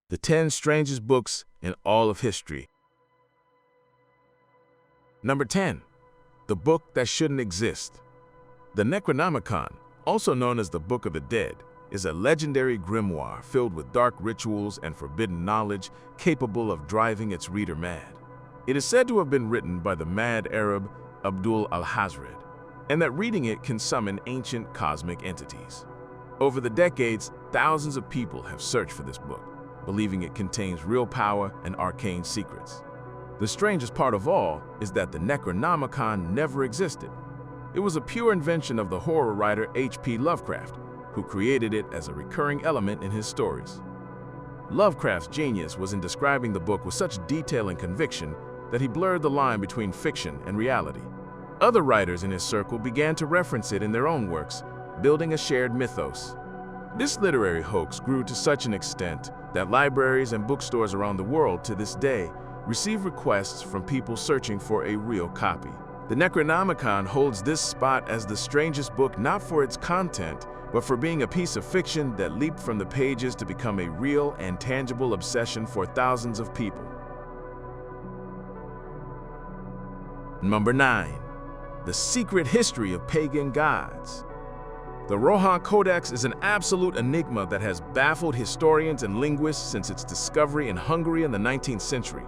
The 10 strangest books in all of history. Number 10. The book that shouldn't exist. The Necronomicon, also known as the Book of the Dead, is a legendary grimoire filled with dark rituals and forbidden knowledge capable of driving its reader mad. It is said to have been written by the mad Arab Abdul al-Hazred, and that reading it can summon ancient cosmic entities. Over the decades, thousands of people have searched for this book, believing it contains real power and arcane secrets. The strangest part of all is that the Necronomicon never existed. It was a pure invention of the horror writer H.P. Lovecraft, who created it as a recurring element in his stories. Lovecraft's genius was in describing the book with such detail and conviction that he blurred the line between fiction and reality. Other writers in his circle began to reference it in their own works, building a shared mythos. This literary hoax grew to such an extent that libraries and bookstores around the world to this day receive requests from people searching for a real copy. The Necronomicon holds this spot as the strangest book not for its content, but for being a piece of fiction that leaped from the pages to become a real and tangible obsession for thousands of people. Number 9. The secret history of pagan gods. The Rohan Codex is an absolute enigma that has baffled historians and linguists since its discovery in Hungary in the 19th century.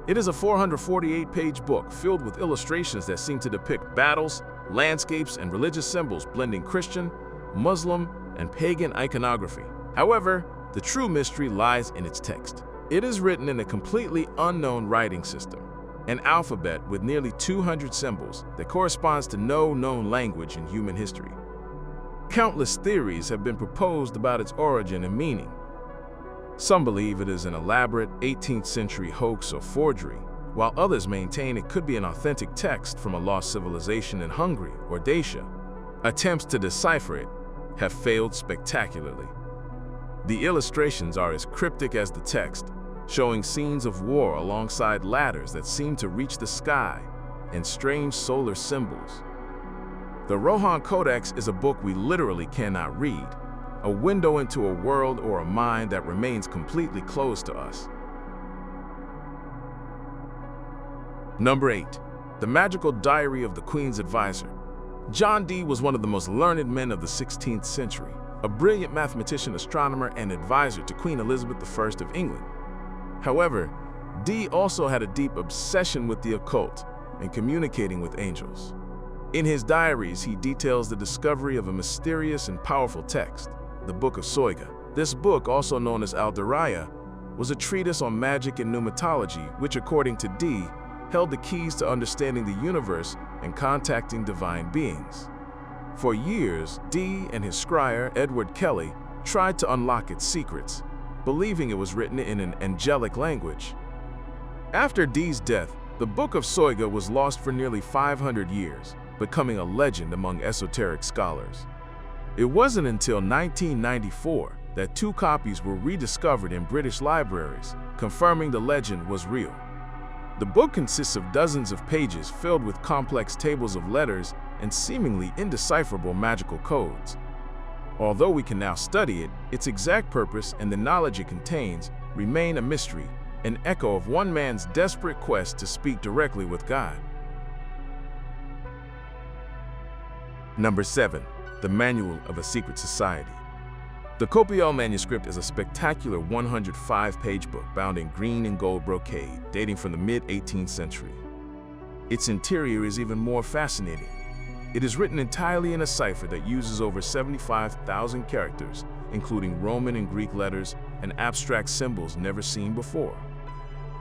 It is a 448-page book filled with illustrations that seem to depict battles, landscapes, and religious symbols blending Christian, Muslim, and pagan iconography. However, the true mystery lies in its text. It is written in a completely unknown writing system, an alphabet with nearly 200 symbols that corresponds to no known language in human history. Countless theories have been proposed about its origin and meaning. Some believe it is an elaborate 18th century hoax or forgery, while others maintain it could be an authentic text from a lost civilization in Hungary or Dacia. Attempts to decipher it have failed spectacularly. The illustrations are as cryptic as the text, showing scenes of war alongside ladders that seem to reach the sky and strange solar symbols. The Rohan Codex is a book we literally cannot read, a window into a world or a mind that remains completely closed to us. Number 8. The Magical Diary of the Queen's Advisor. John Dee was one of the most learned men of the 16th century, a brilliant mathematician, astronomer, and advisor to Queen Elizabeth I of England. However, Dee also had a deep obsession with the occult and communicating with angels. In his diaries, he details the discovery of a mysterious and powerful text, the Book of Soiga. This book, also known as Al-Diraya, was a treatise on magic and pneumatology, which, according to Dee, held the keys to understanding the universe and contacting divine beings. For years, Dee and his scryer, Edward Kelly, tried to unlock its secrets, believing it was written in an angelic language. After Dee's death, the Book of Soiga was lost for nearly 500 years, becoming a legend among esoteric scholars. It wasn't until 1994 that 2 copies were rediscovered in British libraries, confirming the legend was real. The book consists of dozens of pages filled with complex tables of letters and seemingly indecipherable magical codes. Although we can now study it, its exact purpose and the knowledge it contains remain a mystery, an echo of one man's desperate quest to speak directly with God. Number 7. The Manual of a Secret Society. The Copiel manuscript is a spectacular 105-page book bound in green and gold brocade, dating from the mid-18th century. Its interior is even more fascinating. It is written entirely in a cipher that uses over 75,000 characters, including Roman and Greek letters and abstract symbols never seen before.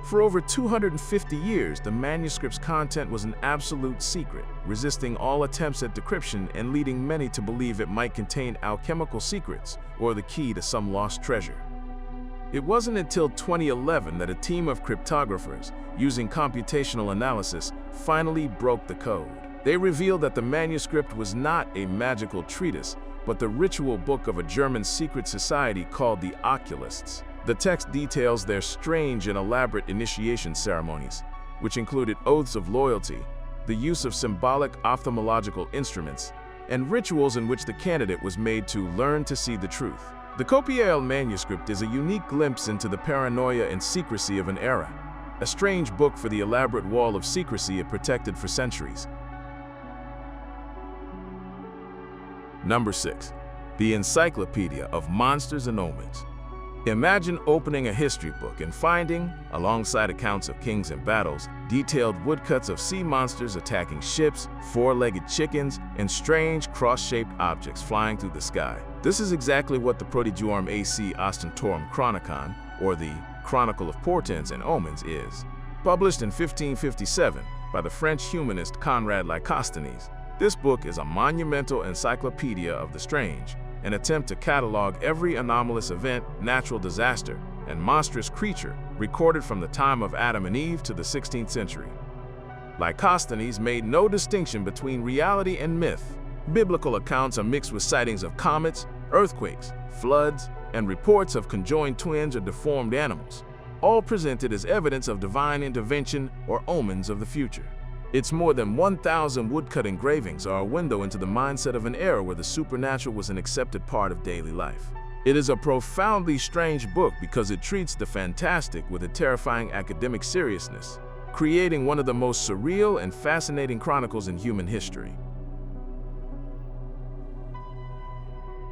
For over 250 years, the manuscript's content was an absolute secret, resisting all attempts at decryption and leading many to believe it might contain alchemical secrets or the key to some lost treasure. It wasn't until 2011 that a team of cryptographers, using computational analysis, finally broke the code. They revealed that the manuscript was not a magical treatise, but the ritual book of a German secret society called the Occultists. The text details their strange and elaborate initiation ceremonies, which included oaths of loyalty, the use of symbolic ophthalmological instruments, and rituals in which the candidate was made to learn to see the truth. The Copiel manuscript is a unique glimpse into the paranoia and secrecy of an era, a strange book for the elaborate wall of secrecy it protected for centuries. Number 6. The Encyclopedia of Monsters and Omens. Imagine opening a history book and finding, alongside accounts of kings and battles, detailed woodcuts of sea monsters attacking ships, four-legged chickens, and strange cross-shaped objects flying through the sky. This is exactly what the Prodigium AC Ostentorum Chronicon, or the Chronicle of Portents and Omens, is. Published in 1557 by the French humanist Conrad Lycosthenes, this book is a monumental encyclopedia of the strange, an attempt to catalog every anomalous event, natural disaster, and monstrous creature recorded from the time of Adam and Eve to the 16th century. Lycosthenes made no distinction between reality and myth. Biblical accounts are mixed with sightings of comets, earthquakes, floods, and reports of conjoined twins or deformed animals, all presented as evidence of divine intervention or omens of the future. Its more than 1,000 woodcut engravings are a window into the mindset of an era where the supernatural was an accepted part of daily life. It is a profoundly strange book because it treats the fantastic with a terrifying academic seriousness, creating one of the most surreal and fascinating chronicles in human history.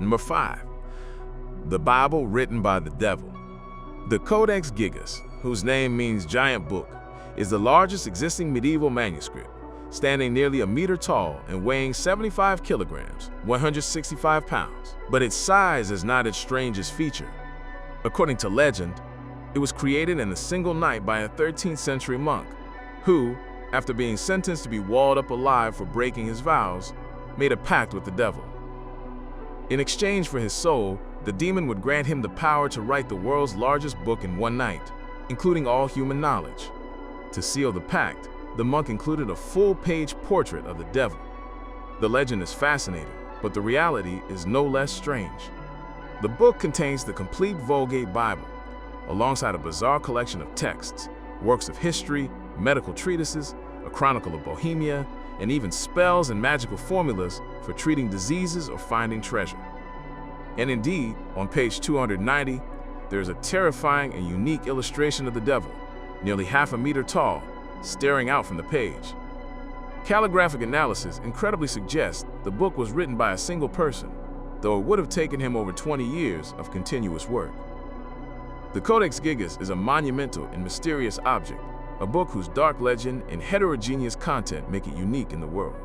Number 5. The Bible written by the devil. The Codex Gigas, whose name means giant book, is the largest existing medieval manuscript, standing nearly a meter tall and weighing 75 kilograms, 165 pounds. But its size is not its strangest feature. According to legend, it was created in a single night by a 13th century monk who, after being sentenced to be walled up alive for breaking his vows, made a pact with the devil. In exchange for his soul, the demon would grant him the power to write the world's largest book in one night, including all human knowledge. To seal the pact, the monk included a full-page portrait of the devil. The legend is fascinating, but the reality is no less strange. The book contains the complete Vulgate Bible, alongside a bizarre collection of texts, works of history, medical treatises, a chronicle of Bohemia, and even spells and magical formulas for treating diseases or finding treasure. And indeed, on page 290, there is a terrifying and unique illustration of the devil, nearly half a meter tall, staring out from the page. Calligraphic analysis incredibly suggests the book was written by a single person, though it would have taken him over 20 years of continuous work. The Codex Gigas is a monumental and mysterious object, a book whose dark legend and heterogeneous content make it unique in the world.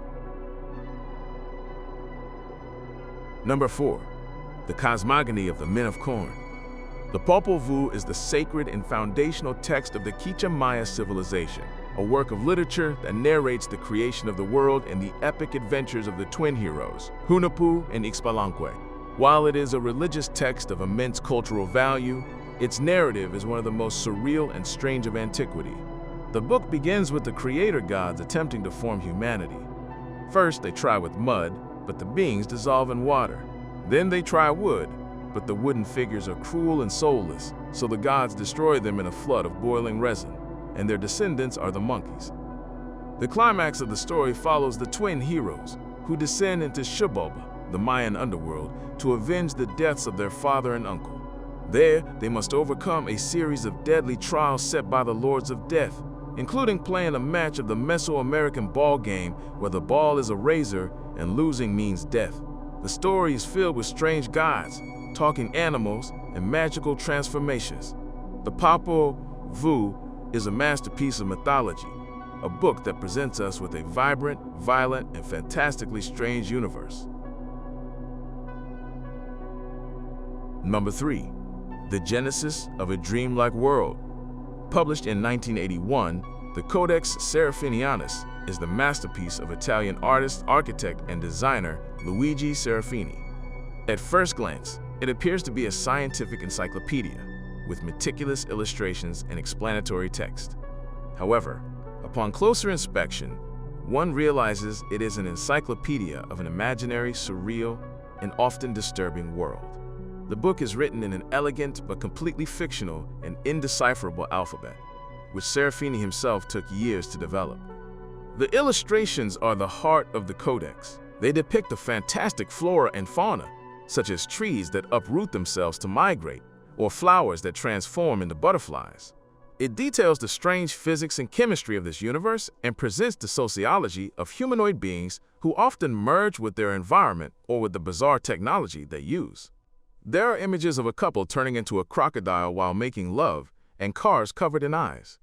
Number 4. The Cosmogony of the Men of Corn. The Popol Vuh is the sacred and foundational text of the Quiché Maya civilization, a work of literature that narrates the creation of the world and the epic adventures of the twin heroes, Hunahpu and Ixbalanque. While it is a religious text of immense cultural value, its narrative is one of the most surreal and strange of antiquity. The book begins with the creator gods attempting to form humanity. First, they try with mud, but the beings dissolve in water. Then they try wood, but the wooden figures are cruel and soulless, so the gods destroy them in a flood of boiling resin, and their descendants are the monkeys. The climax of the story follows the twin heroes, who descend into Xibalba, the Mayan underworld, to avenge the deaths of their father and uncle. There, they must overcome a series of deadly trials set by the Lords of Death, including playing a match of the Mesoamerican ball game where the ball is a razor and losing means death. The story is filled with strange gods, talking animals, and magical transformations. The Popol Vuh is a masterpiece of mythology, a book that presents us with a vibrant, violent, and fantastically strange universe. Number 3. The Genesis of a Dreamlike World. Published in 1981, the Codex Seraphinianus is the masterpiece of Italian artist, architect, and designer Luigi Serafini. At first glance, it appears to be a scientific encyclopedia with meticulous illustrations and explanatory text. However, upon closer inspection, one realizes it is an encyclopedia of an imaginary, surreal, and often disturbing world. The book is written in an elegant but completely fictional and indecipherable alphabet, which Serafini himself took years to develop. The illustrations are the heart of the codex. They depict a fantastic flora and fauna, such as trees that uproot themselves to migrate, or flowers that transform into butterflies. It details the strange physics and chemistry of this universe and presents the sociology of humanoid beings who often merge with their environment or with the bizarre technology they use. There are images of a couple turning into a crocodile while making love, and cars covered in eyes.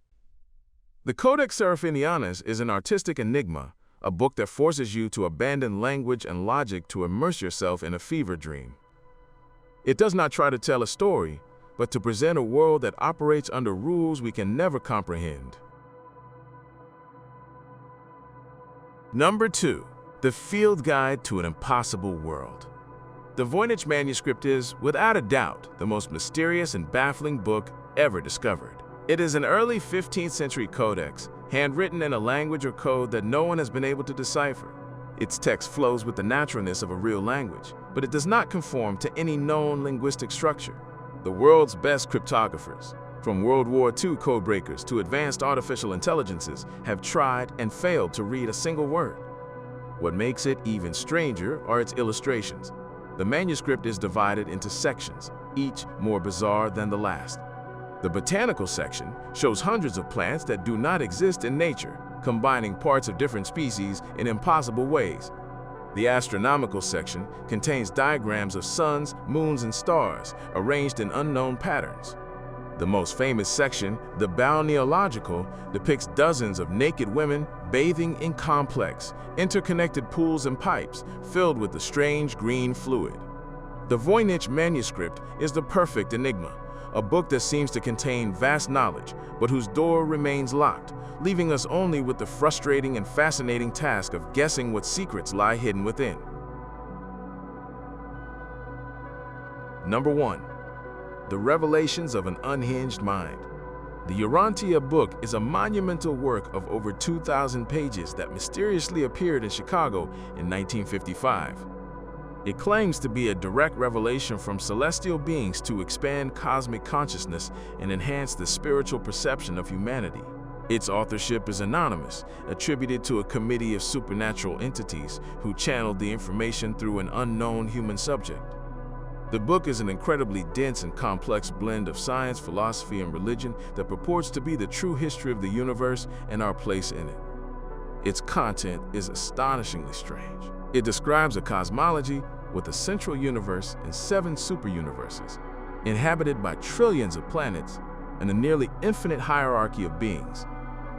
The Codex Seraphinianus is an artistic enigma, a book that forces you to abandon language and logic to immerse yourself in a fever dream. It does not try to tell a story, but to present a world that operates under rules we can never comprehend. Number 2. The Field Guide to an Impossible World. The Voynich Manuscript is, without a doubt, the most mysterious and baffling book ever discovered. It is an early 15th century codex, handwritten in a language or code that no one has been able to decipher. Its text flows with the naturalness of a real language, but it does not conform to any known linguistic structure. The world's best cryptographers, from World War II codebreakers to advanced artificial intelligences, have tried and failed to read a single word. What makes it even stranger are its illustrations. The manuscript is divided into sections, each more bizarre than the last. The botanical section shows hundreds of plants that do not exist in nature, combining parts of different species in impossible ways. The astronomical section contains diagrams of suns, moons, and stars, arranged in unknown patterns. The most famous section, the balneological, depicts dozens of naked women bathing in complex, interconnected pools and pipes filled with the strange green fluid. The Voynich Manuscript is the perfect enigma, a book that seems to contain vast knowledge, but whose door remains locked, leaving us only with the frustrating and fascinating task of guessing what secrets lie hidden within. Number 1. The Revelations of an Unhinged Mind. The Urantia Book is a monumental work of over 2,000 pages that mysteriously appeared in Chicago in 1955. It claims to be a direct revelation from celestial beings to expand cosmic consciousness and enhance the spiritual perception of humanity. Its authorship is anonymous, attributed to a committee of supernatural entities who channeled the information through an unknown human subject. The book is an incredibly dense and complex blend of science, philosophy, and religion that purports to be the true history of the universe and our place in it. Its content is astonishingly strange. It describes a cosmology with a central universe and 7 superuniverses, inhabited by trillions of planets and a nearly infinite hierarchy of beings,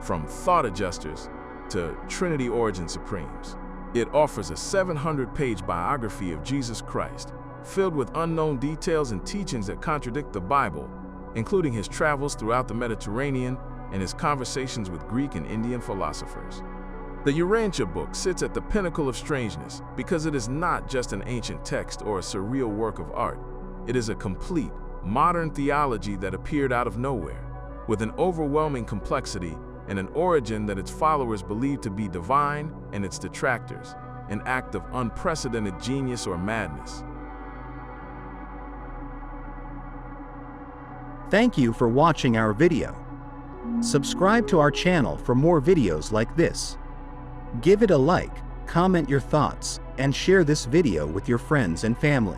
from thought adjusters to Trinity origin supremes. It offers a 700-page biography of Jesus Christ, filled with unknown details and teachings that contradict the Bible, including his travels throughout the Mediterranean and his conversations with Greek and Indian philosophers. The Urantia Book sits at the pinnacle of strangeness because it is not just an ancient text or a surreal work of art. It is a complete, modern theology that appeared out of nowhere, with an overwhelming complexity and an origin that its followers believe to be divine and its detractors an act of unprecedented genius or madness. Thank you for watching our video. Subscribe to our channel for more videos like this. Give it a like, comment your thoughts, and share this video with your friends and family.